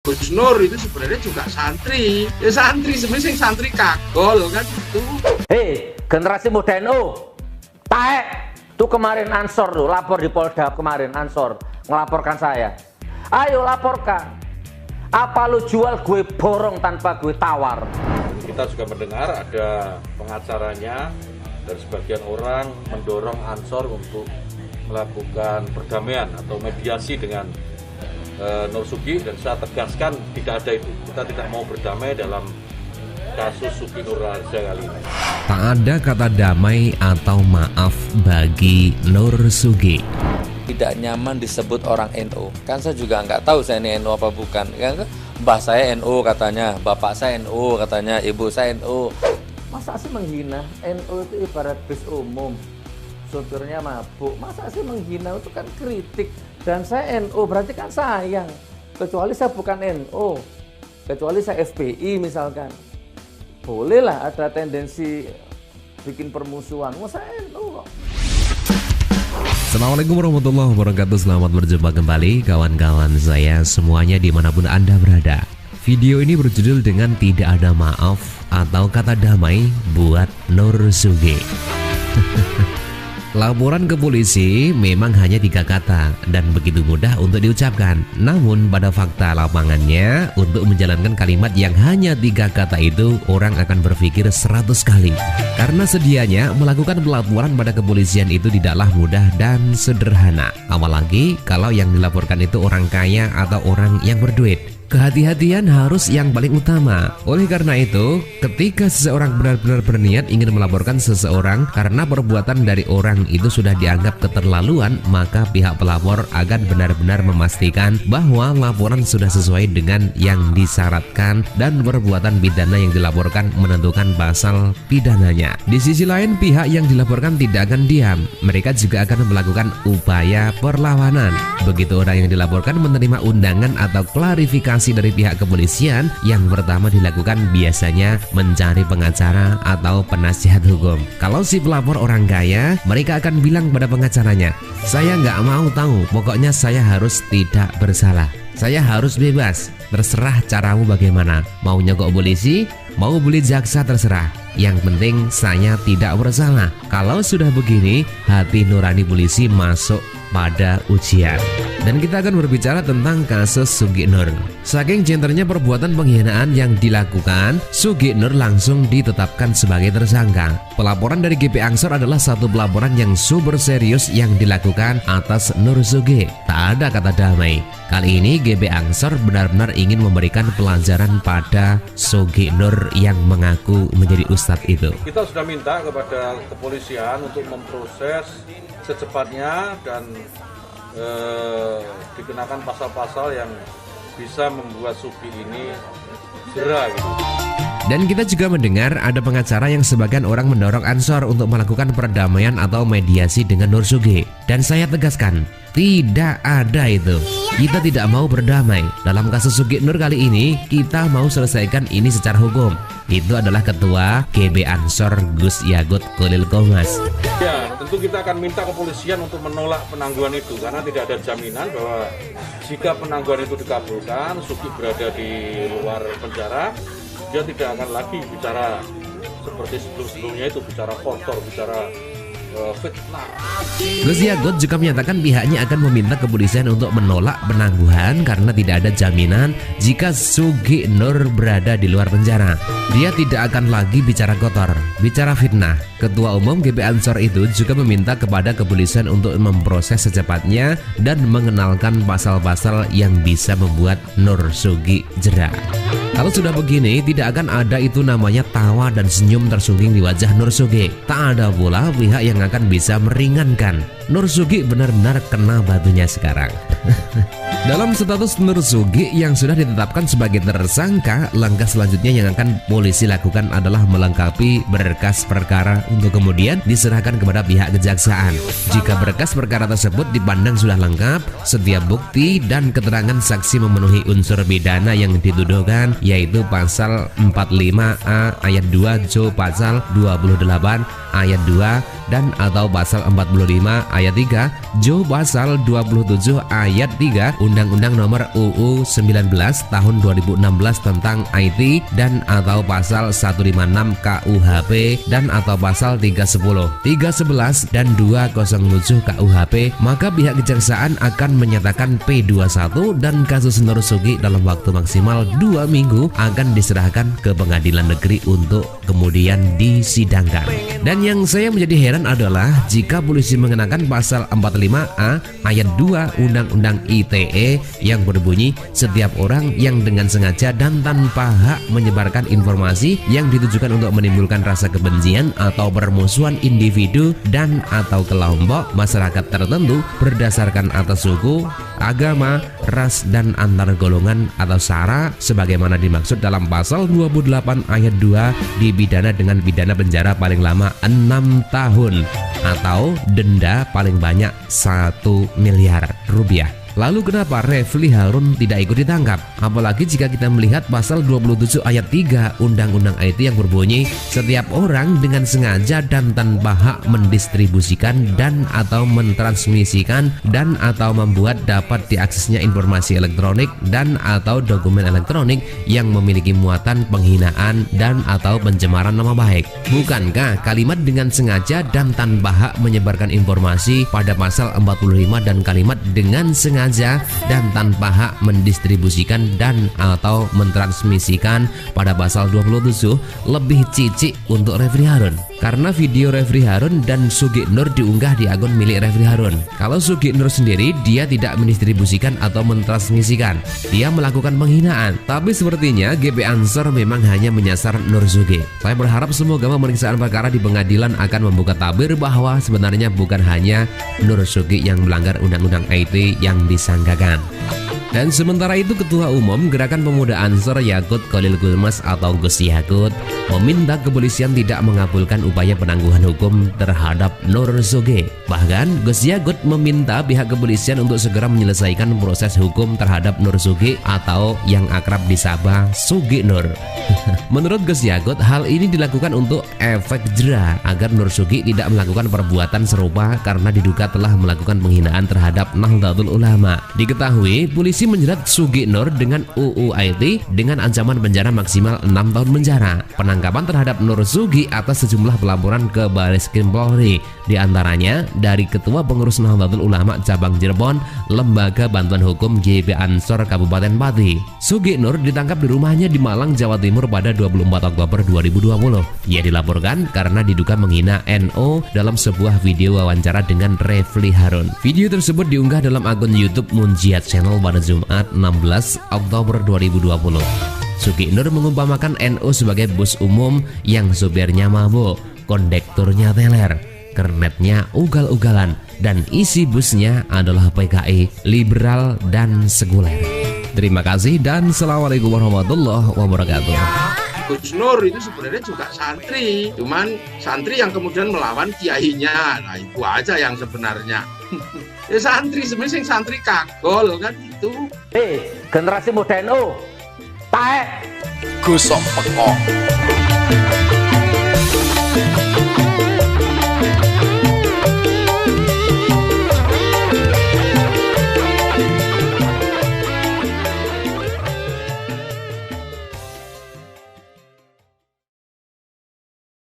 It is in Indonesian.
Gus Nur itu sebenarnya juga santri. Ya santri, sebenarnya santri kagol kan itu. Hei, generasi muda NU. Taek. Tuh kemarin Ansor tuh lapor di Polda kemarin Ansor melaporkan saya. Ayo laporkan. Apa lu jual gue borong tanpa gue tawar? Kita juga mendengar ada pengacaranya dan sebagian orang mendorong Ansor untuk melakukan perdamaian atau mediasi dengan Nur Sugi, dan saya tegaskan tidak ada itu. Kita tidak mau berdamai dalam kasus Sugi Nur Harja kali ini. Tak ada kata damai atau maaf bagi Nur Sugi. Tidak nyaman disebut orang NU. Kan saya juga nggak tahu saya ini NU apa bukan. Kan mbah saya NU katanya, bapak saya NU katanya, ibu saya NU. Masa sih menghina? NU itu ibarat bis umum. Supirnya mabuk. Masa sih menghina? Itu kan kritik. Dan saya NU, berarti kan sayang. Kecuali saya bukan NU. Kecuali saya FPI misalkan. Bolehlah ada tendensi bikin permusuhan. Wah, saya NU kok. Assalamualaikum warahmatullahi wabarakatuh. Selamat berjumpa kembali kawan-kawan saya semuanya dimanapun Anda berada. Video ini berjudul dengan tidak ada maaf atau kata damai buat Nur Sugi. Laporan ke polisi memang hanya 3 kata dan begitu mudah untuk diucapkan. Namun pada fakta lapangannya, untuk menjalankan kalimat yang hanya 3 kata itu, orang akan berpikir 100 kali. Karena sedianya melakukan pelaporan pada kepolisian itu tidaklah mudah dan sederhana. Apalagi kalau yang dilaporkan itu orang kaya atau orang yang berduit. Kehati-hatian harus yang paling utama. Oleh karena itu, ketika seseorang benar-benar berniat ingin melaporkan seseorang karena perbuatan dari orang itu sudah dianggap keterlaluan, maka pihak pelapor akan benar-benar memastikan bahwa laporan sudah sesuai dengan yang disyaratkan dan perbuatan pidana yang dilaporkan menentukan pasal pidananya. Di sisi lain, pihak yang dilaporkan tidak akan diam. Mereka juga akan melakukan upaya perlawanan. Begitu orang yang dilaporkan menerima undangan atau klarifikasi dari pihak kepolisian, yang pertama dilakukan biasanya mencari pengacara atau penasihat hukum. Kalau si pelapor orang kaya, mereka akan bilang pada pengacaranya, saya nggak mau tahu, pokoknya saya harus tidak bersalah, saya harus bebas, terserah caramu bagaimana, mau nyogok polisi, mau beli jaksa, terserah, yang penting saya tidak bersalah. Kalau sudah begini, hati nurani polisi masuk pada ujian. Dan kita akan berbicara tentang kasus Sugi Nur. Saking genternya perbuatan penghinaan yang dilakukan, Sugi Nur langsung ditetapkan sebagai tersangka. Pelaporan dari GP Ansor adalah satu pelaporan yang super serius yang dilakukan atas Nur Sugi. Tak ada kata damai. Kali ini GP Ansor benar-benar ingin memberikan pelajaran pada Sugi Nur yang mengaku menjadi ustadz itu. Kita sudah minta kepada kepolisian untuk memproses secepatnya dan dikenakan pasal-pasal yang bisa membuat Sugi ini jera gitu. Dan kita juga mendengar ada pengacara yang sebagian orang mendorong Ansor untuk melakukan perdamaian atau mediasi dengan Nur Sugi. Dan saya tegaskan, tidak ada itu. Kita tidak mau berdamai. Dalam kasus Sugi Nur kali ini, kita mau selesaikan ini secara hukum. Itu adalah Ketua GB Ansor Gus Yagut Kolil Komas. Ya, tentu kita akan minta kepolisian untuk menolak penangguhan itu, karena tidak ada jaminan bahwa jika penangguhan itu dikabulkan, Sugi berada di luar penjara, dia tidak akan lagi bicara seperti sebelum-sebelumnya itu, bicara kotor, bicara fitnah. Gus Yagut juga menyatakan pihaknya akan meminta kepolisian untuk menolak penangguhan karena tidak ada jaminan jika Sugi Nur berada di luar penjara. Dia tidak akan lagi bicara kotor, bicara fitnah. Ketua Umum GP Ansor itu juga meminta kepada kepolisian untuk memproses secepatnya dan mengenalkan pasal-pasal yang bisa membuat Nur Sugi jera. Kalau sudah begini, tidak akan ada itu namanya tawa dan senyum tersungging di wajah Nur Sugi. Tak ada pula pihak yang akan bisa meringankan. Nur Sugi benar-benar kena batunya sekarang. Dalam status Nur Sugi yang sudah ditetapkan sebagai tersangka, langkah selanjutnya yang akan polisi lakukan adalah melengkapi berkas perkara untuk kemudian diserahkan kepada pihak kejaksaan. Jika berkas perkara tersebut dipandang sudah lengkap, setiap bukti dan keterangan saksi memenuhi unsur pidana yang dituduhkan, yaitu pasal 45A ayat 2 Jo pasal 28 ayat 2 dan atau pasal 45 ayat 3, Jo pasal 27 ayat 3 Undang-Undang Nomor UU 19 tahun 2016 tentang IT dan atau pasal 156 KUHP dan atau pasal 310, 311 dan 207 KUHP, maka pihak kejaksaan akan menyatakan P21 dan kasus Nur Sugi dalam waktu maksimal 2 minggu akan diserahkan ke pengadilan negeri untuk kemudian disidangkan. Dan yang saya menjadi heran adalah jika polisi mengenakan pasal 45A ayat 2 Undang-Undang ITE yang berbunyi setiap orang yang dengan sengaja dan tanpa hak menyebarkan informasi yang ditujukan untuk menimbulkan rasa kebencian atau permusuhan individu dan atau kelompok masyarakat tertentu berdasarkan atas suku, agama, ras dan antar golongan atau sara sebagaimana dimaksud dalam pasal 28 ayat 2 dipidana dengan pidana penjara paling lama 6 tahun atau denda paling banyak 1 miliar rupiah. Lalu kenapa Refli Harun tidak ikut ditangkap? Apalagi jika kita melihat pasal 27 ayat 3 Undang-Undang IT yang berbunyi setiap orang dengan sengaja dan tanpa hak mendistribusikan dan atau mentransmisikan dan atau membuat dapat diaksesnya informasi elektronik dan atau dokumen elektronik yang memiliki muatan penghinaan dan atau pencemaran nama baik. Bukankah kalimat dengan sengaja dan tanpa hak menyebarkan informasi pada pasal 45 dan kalimat dengan sengaja dan tanpa hak mendistribusikan dan atau mentransmisikan pada pasal 27 lebih cicik untuk Refli Harun? Karena video Refli Harun dan Sugi Nur diunggah di akun milik Refli Harun. Kalau Sugi Nur sendiri dia tidak mendistribusikan atau mentransmisikan, dia melakukan penghinaan. Tapi sepertinya GP Ansor memang hanya menyasar Nur Sugi. Saya berharap semoga pemeriksaan perkara di pengadilan akan membuka tabir bahwa sebenarnya bukan hanya Nur Sugi yang melanggar undang-undang IT yang disangkakan. Dan sementara itu Ketua Umum Gerakan Pemuda Ansor Yakut Khalil Gulmas atau Gus Yakut meminta kepolisian tidak mengabulkan upaya penangguhan hukum terhadap Nur Sugi. Bahkan Gus Yakut meminta pihak kepolisian untuk segera menyelesaikan proses hukum terhadap Nur Sugi atau yang akrab disapa Sugi Nur. Menurut Gus Yakut, hal ini dilakukan untuk efek jera agar Nur Sugi tidak melakukan perbuatan serupa karena diduga telah melakukan penghinaan terhadap Nahdlatul Ulama. Diketahui polisi menjerat Sugi Nur dengan UU IT dengan ancaman penjara maksimal 6 tahun penjara. Penangkapan terhadap Nur Sugi atas sejumlah pelaporan ke Bareskrim Polri, diantaranya dari Ketua Pengurus Nahdlatul Ulama Cabang Cirebon, Lembaga Bantuan Hukum GP Ansor Kabupaten Pati. Sugi Nur ditangkap di rumahnya di Malang, Jawa Timur pada 24 Oktober 2020. Ia dilaporkan karena diduga menghina NU dalam sebuah video wawancara dengan Refli Harun. Video tersebut diunggah dalam akun YouTube Munjiat Channel pada Jumat 16 Oktober 2020. Sugi Nur mengumpamakan NU sebagai bus umum yang supirnya mabuk, kondekturnya teler, kernetnya ugal-ugalan, dan isi busnya adalah PKI, liberal, dan sekuler. Terima kasih dan Assalamualaikum warahmatullahi wabarakatuh. Gus Nur itu sebenarnya juga santri, cuman santri yang kemudian melawan kiainya. Nah itu aja yang sebenarnya. Ya santri sebenarnya santri kagol kan itu. Generasi muda NU, taek. Gosok pekok.